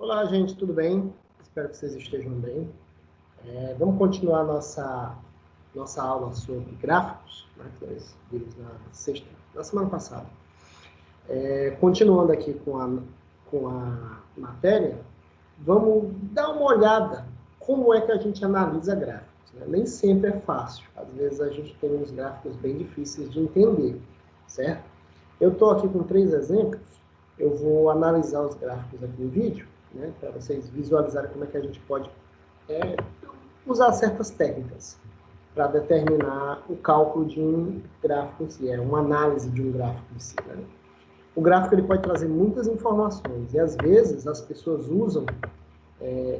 Olá, gente, tudo bem? Espero que vocês estejam bem. Vamos continuar nossa aula sobre gráficos, né, que nós vimos na semana passada. Continuando aqui com a matéria, vamos dar uma olhada como é que a gente analisa gráficos, né? Nem sempre é fácil, às vezes a gente tem uns gráficos bem difíceis de entender, certo? Eu estou aqui com 3 exemplos, eu vou analisar os gráficos aqui no vídeo, né, para vocês visualizarem como é que a gente pode usar certas técnicas para determinar o cálculo de um gráfico em si, uma análise de um gráfico em si, né? O gráfico ele pode trazer muitas informações e às vezes as pessoas usam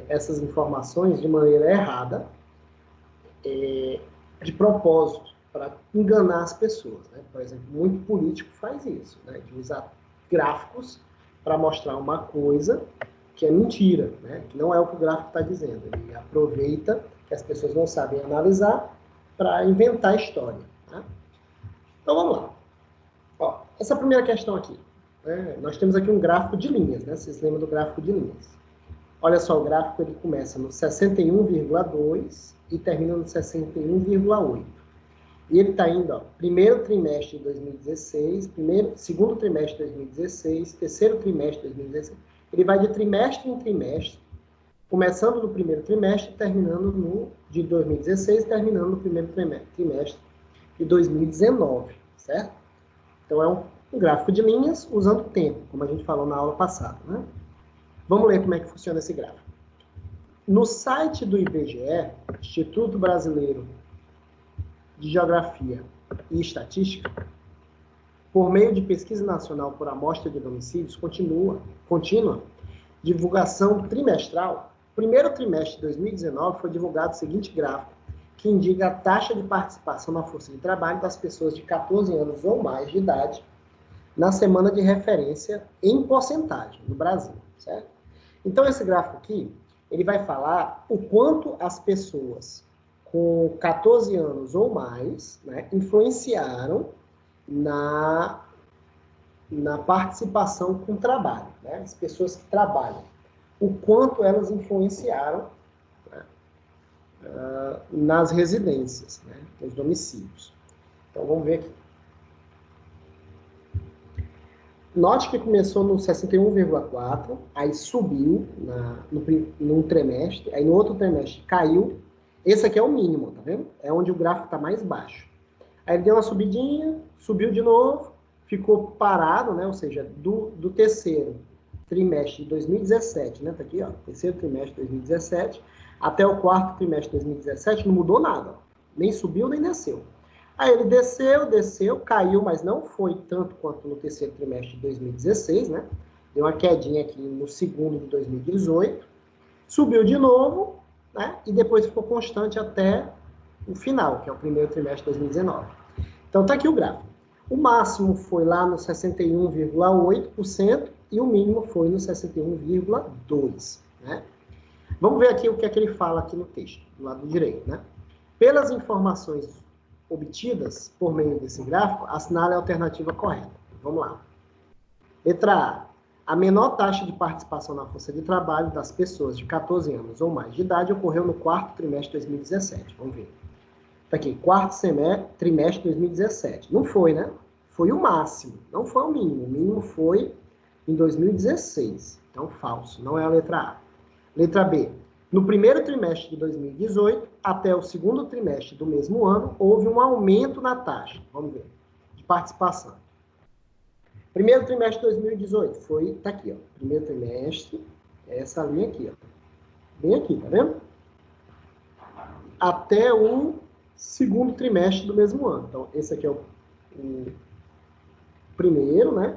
essas informações de maneira errada, de propósito, para enganar as pessoas, né? Por exemplo, muito político faz isso, né? De usar gráficos para mostrar uma coisa que é mentira, né? Que não é o que o gráfico está dizendo. Ele aproveita que as pessoas não sabem analisar para inventar história, né? Então vamos lá. Ó, essa primeira questão aqui, né? Nós temos aqui um gráfico de linhas, né? Vocês lembram do gráfico de linhas? Olha só, o gráfico ele começa no 61,2 e termina no 61,8. E ele está indo, ó, primeiro trimestre de 2016, segundo trimestre de 2016, terceiro trimestre de 2016. Ele vai de trimestre em trimestre, começando no primeiro trimestre, terminando de 2016, terminando no primeiro trimestre de 2019, certo? Então é um gráfico de linhas usando o tempo, como a gente falou na aula passada, né? Vamos ler como é que funciona esse gráfico. No site do IBGE, Instituto Brasileiro de Geografia e Estatística, por meio de pesquisa nacional por amostra de domicílios contínua, divulgação trimestral, primeiro trimestre de 2019 foi divulgado o seguinte gráfico, que indica a taxa de participação na força de trabalho das pessoas de 14 anos ou mais de idade na semana de referência em porcentagem no Brasil, certo? Então, esse gráfico aqui, ele vai falar o quanto as pessoas com 14 anos ou mais, né, influenciaram na participação com o trabalho, né? As pessoas que trabalham, o quanto elas influenciaram, né, nas residências, né, nos domicílios. Então, vamos ver aqui. Note que começou no 61,4, aí subiu num trimestre, aí no outro trimestre caiu. Esse aqui é o mínimo, tá vendo? É onde o gráfico está mais baixo. Aí ele deu uma subidinha, subiu de novo, ficou parado, né? Ou seja, do terceiro trimestre de 2017, né? Tá aqui, ó, terceiro trimestre de 2017, até o quarto trimestre de 2017, não mudou nada, ó. Nem subiu, nem desceu. Aí ele desceu, caiu, mas não foi tanto quanto no terceiro trimestre de 2016, né? Deu uma quedinha aqui no segundo de 2018, subiu de novo, né? E depois ficou constante até o final, que é o primeiro trimestre de 2019. Então tá aqui o gráfico. O máximo foi lá no 61,8% e o mínimo foi no 61,2%, né? Vamos ver aqui o que é que ele fala aqui no texto, do lado direito, né? Pelas informações obtidas por meio desse gráfico, assinale a alternativa correta. Vamos lá. Letra A. A menor taxa de participação na força de trabalho das pessoas de 14 anos ou mais de idade ocorreu no quarto trimestre de 2017. Vamos ver. Está aqui, quarto trimestre de 2017. Não foi, né? Foi o máximo, não foi o mínimo. O mínimo foi em 2016. Então, falso. Não é a letra A. Letra B. No primeiro trimestre de 2018, até o segundo trimestre do mesmo ano, houve um aumento na taxa, vamos ver, de participação. Primeiro trimestre de 2018, tá aqui, ó, primeiro trimestre, essa linha aqui, ó, bem aqui, tá vendo? Até o segundo trimestre do mesmo ano. Então, esse aqui é o primeiro, né?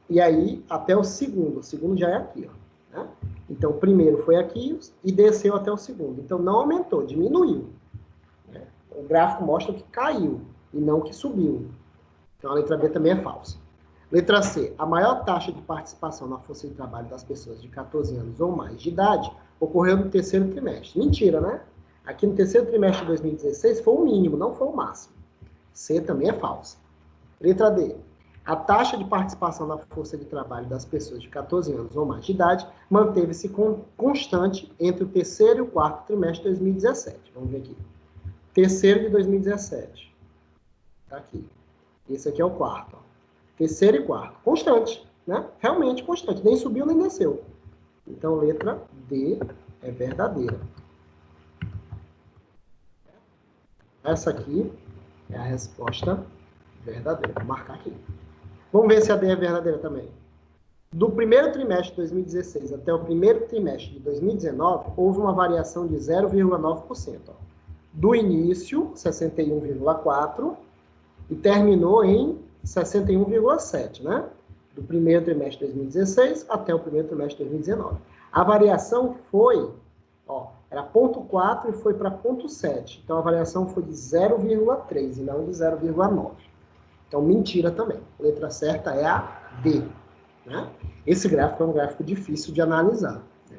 E aí, até o segundo já é aqui, ó. Né? Então, o primeiro foi aqui e desceu até o segundo. Então, não aumentou, diminuiu. Né? O gráfico mostra que caiu e não que subiu. Então, a letra B também é falsa. Letra C. A maior taxa de participação na força de trabalho das pessoas de 14 anos ou mais de idade ocorreu no terceiro trimestre. Mentira, né? Aqui no terceiro trimestre de 2016 foi o mínimo, não foi o máximo. C também é falsa. Letra D. A taxa de participação na força de trabalho das pessoas de 14 anos ou mais de idade manteve-se constante entre o terceiro e o quarto trimestre de 2017. Vamos ver aqui. Terceiro de 2017. Está aqui. Esse aqui é o quarto. Ó. Terceiro e quarto. Constante, né? Realmente constante. Nem subiu, nem desceu. Então, letra D é verdadeira. Essa aqui é a resposta verdadeira. Vou marcar aqui. Vamos ver se a D é verdadeira também. Do primeiro trimestre de 2016 até o primeiro trimestre de 2019, houve uma variação de 0,9%. Do início, 61,4%, e terminou em 61,7%, né? Do primeiro trimestre de 2016 até o primeiro trimestre de 2019. A variação foi, era 0,4 e foi para 0,7. Então, a variação foi de 0,3 e não de 0,9. Então, mentira também. A letra certa é a D. Né? Esse gráfico é um gráfico difícil de analisar, né?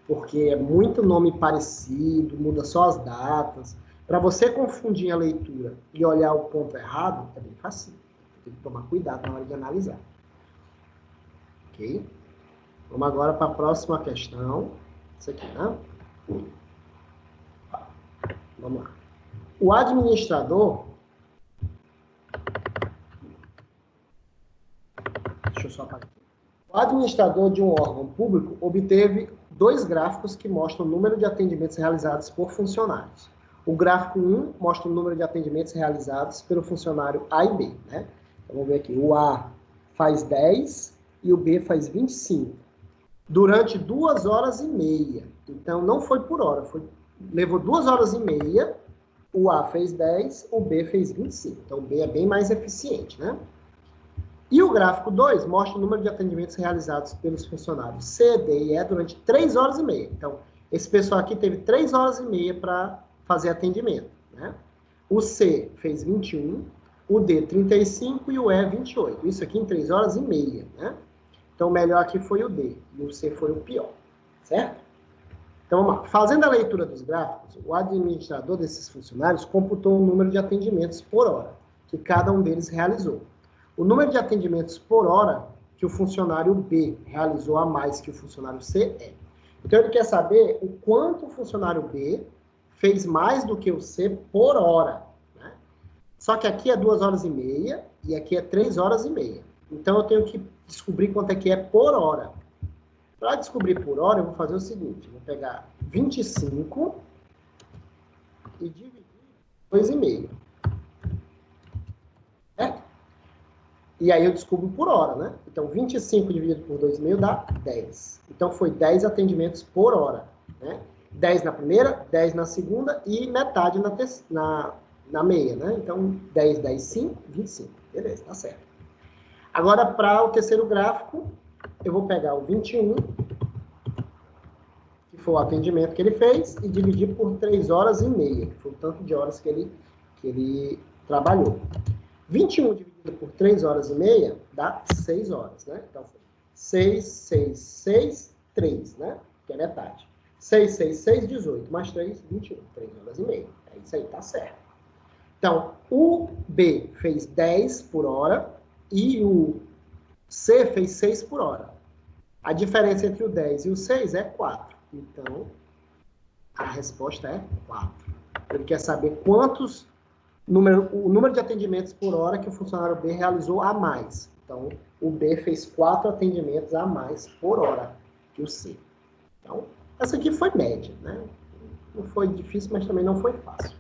Porque é muito nome parecido, muda só as datas. Para você confundir a leitura e olhar o ponto errado, é bem fácil. Tem que tomar cuidado na hora de analisar. Ok? Vamos agora para a próxima questão. Isso aqui, né? Vamos lá. O administrador... Deixa eu só apagar aqui. O administrador de um órgão público obteve dois gráficos que mostram o número de atendimentos realizados por funcionários. O gráfico 1 mostra o número de atendimentos realizados pelo funcionário A e B. Né? Então, vamos ver aqui. O A faz 10 e o B faz 25. Durante 2 horas e meia. Então, não foi por hora. Levou 2 horas e meia. O A fez 10, o B fez 25. Então, o B é bem mais eficiente, né? E o gráfico 2 mostra o número de atendimentos realizados pelos funcionários C, D e E durante 3 horas e meia. Então, esse pessoal aqui teve 3 horas e meia para fazer atendimento. Né? O C fez 21, o D 35 e o E 28. Isso aqui em 3 horas e meia. Né? Então, o melhor aqui foi o D e o C foi o pior. Certo? Então, vamos lá. Fazendo a leitura dos gráficos, o administrador desses funcionários computou o número de atendimentos por hora que cada um deles realizou. O número de atendimentos por hora que o funcionário B realizou a mais que o funcionário C é. Então, ele quer saber o quanto o funcionário B fez mais do que o C por hora. Né? Só que aqui é 2 horas e meia e aqui é 3 horas e meia. Então, eu tenho que descobrir quanto é que é por hora. Para descobrir por hora, eu vou fazer o seguinte. Vou pegar 25 e dividir por 2,5. Certo? E aí eu descubro por hora, né? Então, 25 dividido por 2,5 dá 10. Então, foi 10 atendimentos por hora. Né? 10 na primeira, 10 na segunda e metade na meia, né? Então, 10, 10, 5, 25. Beleza, tá certo. Agora, para o terceiro gráfico, eu vou pegar o 21, que foi o atendimento que ele fez, e dividir por 3 horas e meia, que foi o tanto de horas que ele trabalhou. 21 dividido por 3 horas e meia dá 6 horas, né? Então, 6, 6, 6, 3, né? Que é metade. 6, 6, 6, 18, mais 3, 21. 3 horas e meia. É isso aí, tá certo. Então, o B fez 10 por hora e o C fez 6 por hora. A diferença entre o 10 e o 6 é 4. Então, a resposta é 4. Ele quer saber o número de atendimentos por hora que o funcionário B realizou a mais. Então, o B fez 4 atendimentos a mais por hora que o C. Então, essa aqui foi média, né? Não foi difícil, mas também não foi fácil.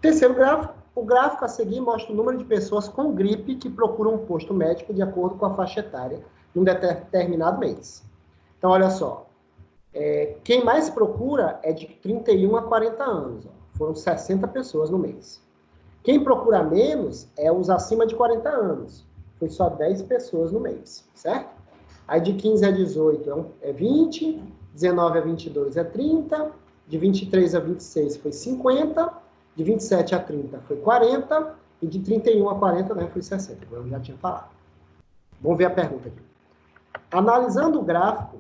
Terceiro gráfico. O gráfico a seguir mostra o número de pessoas com gripe que procuram um posto médico de acordo com a faixa etária num determinado mês. Então, olha só. Quem mais procura é de 31 a 40 anos. Ó. Foram 60 pessoas no mês. Quem procura menos é os acima de 40 anos. Foi só 10 pessoas no mês, certo? Aí de 15 a 18 é 20, 19 a 22 é 30, de 23 a 26 foi 50, de 27 a 30 foi 40, e de 31 a 40 né, foi 60, como eu já tinha falado. Vamos ver a pergunta aqui. Analisando o gráfico,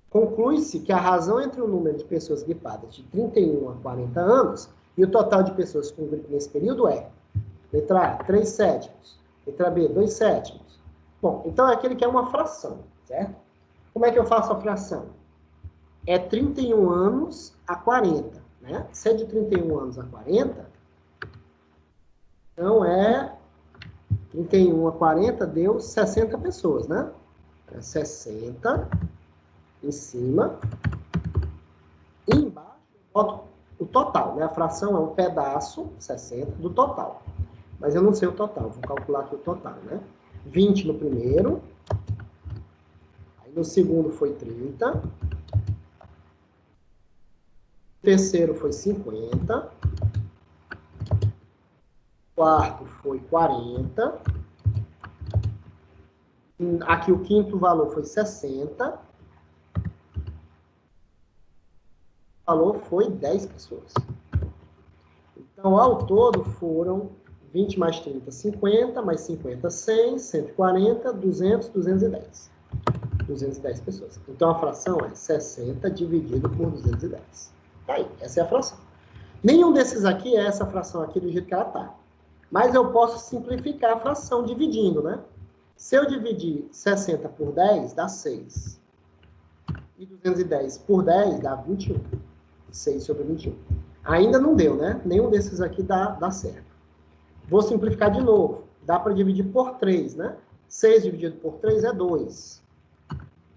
conclui-se que a razão entre o número de pessoas gripadas de 31 a 40 anos e o total de pessoas com gripe nesse período é: letra A, 3/7, Letra B, 2/7. Bom, então é aquele que é uma fração, certo? Como é que eu faço a fração? É 31 anos a 40, né? Se é de 31 anos a 40, então é 31 a 40 deu 60 pessoas, né? É 60 em cima. E embaixo eu boto o total, né? A fração é um pedaço, 60, do total. Mas eu não sei o total, vou calcular aqui o total, né? 20 no primeiro. Aí no segundo foi 30. No terceiro foi 50. O quarto foi 40. Aqui o quinto valor foi 60. O valor foi 10 pessoas. Então, ao todo, foram 20 mais 30, 50, mais 50, 100, 140, 200, 210. 210 pessoas. Então, a fração é 60 dividido por 210. Tá aí, essa é a fração. Nenhum desses aqui é essa fração aqui do jeito que ela está. Mas eu posso simplificar a fração dividindo, né? Se eu dividir 60 por 10, dá 6. E 210 por 10 dá 21. 6 sobre 21. Ainda não deu, né? Nenhum desses aqui dá certo. Vou simplificar de novo. Dá para dividir por 3, né? 6 dividido por 3 é 2.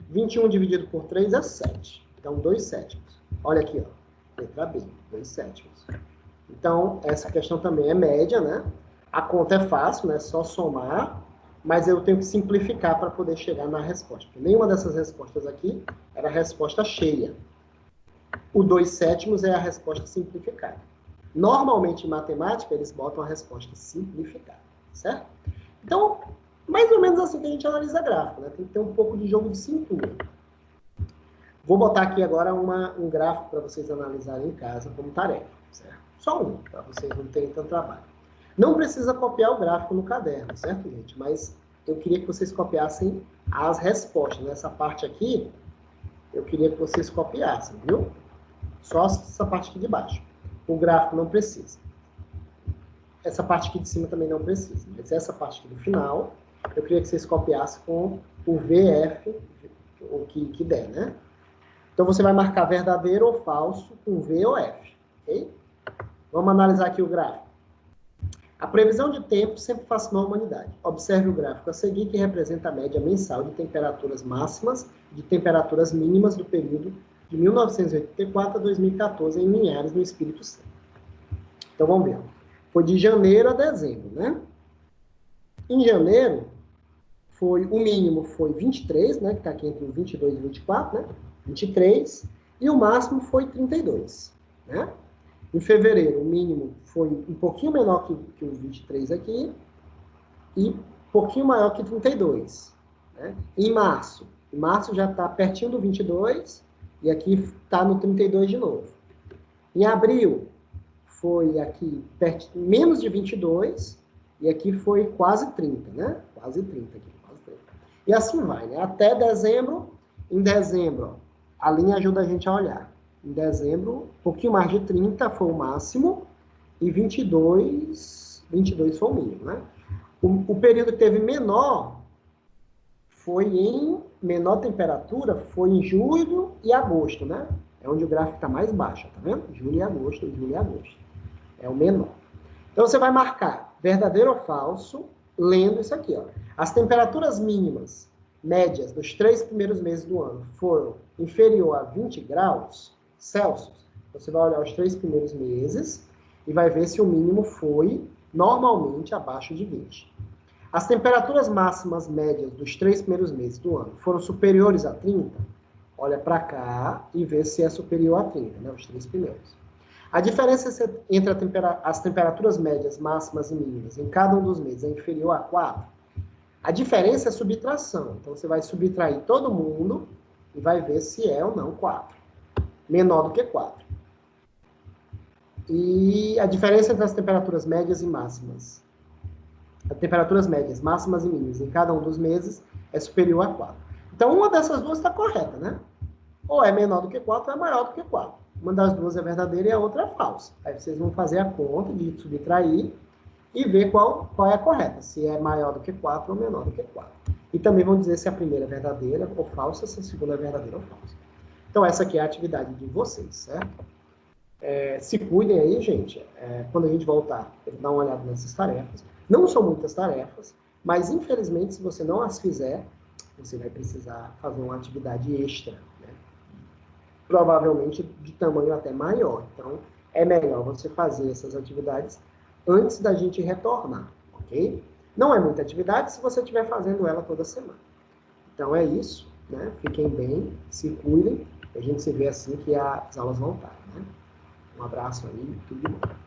21 dividido por 3 é 7. Então, 2/7. Olha aqui, ó. Letra B, 2/7. Então, essa questão também é média, né? A conta é fácil, né? Só somar. Mas eu tenho que simplificar para poder chegar na resposta. Nenhuma dessas respostas aqui era a resposta cheia. O 2/7 é a resposta simplificada. Normalmente, em matemática, eles botam a resposta simplificada, certo? Então, mais ou menos assim que a gente analisa gráfico, né? Tem que ter um pouco de jogo de cintura. Vou botar aqui agora um gráfico para vocês analisarem em casa como tarefa, certo? Só um, para vocês não terem tanto trabalho. Não precisa copiar o gráfico no caderno, certo, gente? Mas eu queria que vocês copiassem as respostas. Nessa parte aqui, eu queria que vocês copiassem, viu? Só essa parte aqui de baixo. O gráfico não precisa. Essa parte aqui de cima também não precisa. Mas essa parte aqui do final, eu queria que vocês copiassem com o VF, o que der, né? Então, você vai marcar verdadeiro ou falso com V ou F, ok? Vamos analisar aqui o gráfico. A previsão de tempo sempre fascinou a humanidade. Observe o gráfico a seguir, que representa a média mensal de temperaturas máximas e de temperaturas mínimas do período de 1984 a 2014 em Linhares, no Espírito Santo. Então, vamos ver. Foi de janeiro a dezembro, né? Em janeiro, o mínimo foi 23, né? Que está aqui entre o 22 e 24, né? 23. E o máximo foi 32, né? Em fevereiro, o mínimo foi um pouquinho menor que o 23 aqui e um pouquinho maior que 32. Né? Em março já está pertinho do 22 e aqui está no 32 de novo. Em abril, foi aqui menos de 22 e aqui foi quase 30, né? Quase 30 aqui, quase 30. E assim vai, né? Até dezembro. Em dezembro, ó, a linha ajuda a gente a olhar. Em dezembro, um pouquinho mais de 30 foi o máximo e 22 foi o mínimo, né? O período que teve menor temperatura foi em julho e agosto, né? É onde o gráfico está mais baixo, tá vendo? Julho e agosto. É o menor. Então, você vai marcar verdadeiro ou falso, lendo isso aqui, ó. As temperaturas mínimas médias dos 3 primeiros meses do ano foram inferior a 20 graus Celsius. Você vai olhar os 3 primeiros meses e vai ver se o mínimo foi normalmente abaixo de 20. As temperaturas máximas médias dos 3 primeiros meses do ano foram superiores a 30? Olha para cá e vê se é superior a 30, né? Os 3 primeiros. A diferença entre as temperaturas médias, máximas e mínimas em cada um dos meses é inferior a 4? A diferença é subtração. Então, você vai subtrair todo mundo e vai ver se é ou não 4. Menor do que 4. E a diferença entre as temperaturas médias e máximas. As temperaturas médias, máximas e mínimas em cada um dos meses é superior a 4. Então, uma dessas duas está correta, né? Ou é menor do que 4 ou é maior do que 4. Uma das duas é verdadeira e a outra é falsa. Aí vocês vão fazer a conta de subtrair e ver qual é a correta, se é maior do que 4 ou menor do que 4. E também vão dizer se a primeira é verdadeira ou falsa, se a segunda é verdadeira ou falsa. Então, essa aqui é a atividade de vocês, certo? Se cuidem aí, gente. Quando a gente voltar, dá uma olhada nessas tarefas. Não são muitas tarefas, mas infelizmente, se você não as fizer, você vai precisar fazer uma atividade extra, né? Provavelmente de tamanho até maior. Então, é melhor você fazer essas atividades antes da gente retornar, ok? Não é muita atividade se você estiver fazendo ela toda semana. Então, é isso, né? Fiquem bem, se cuidem. A gente se vê assim que as aulas voltarem, né? Um abraço aí, tudo de bom.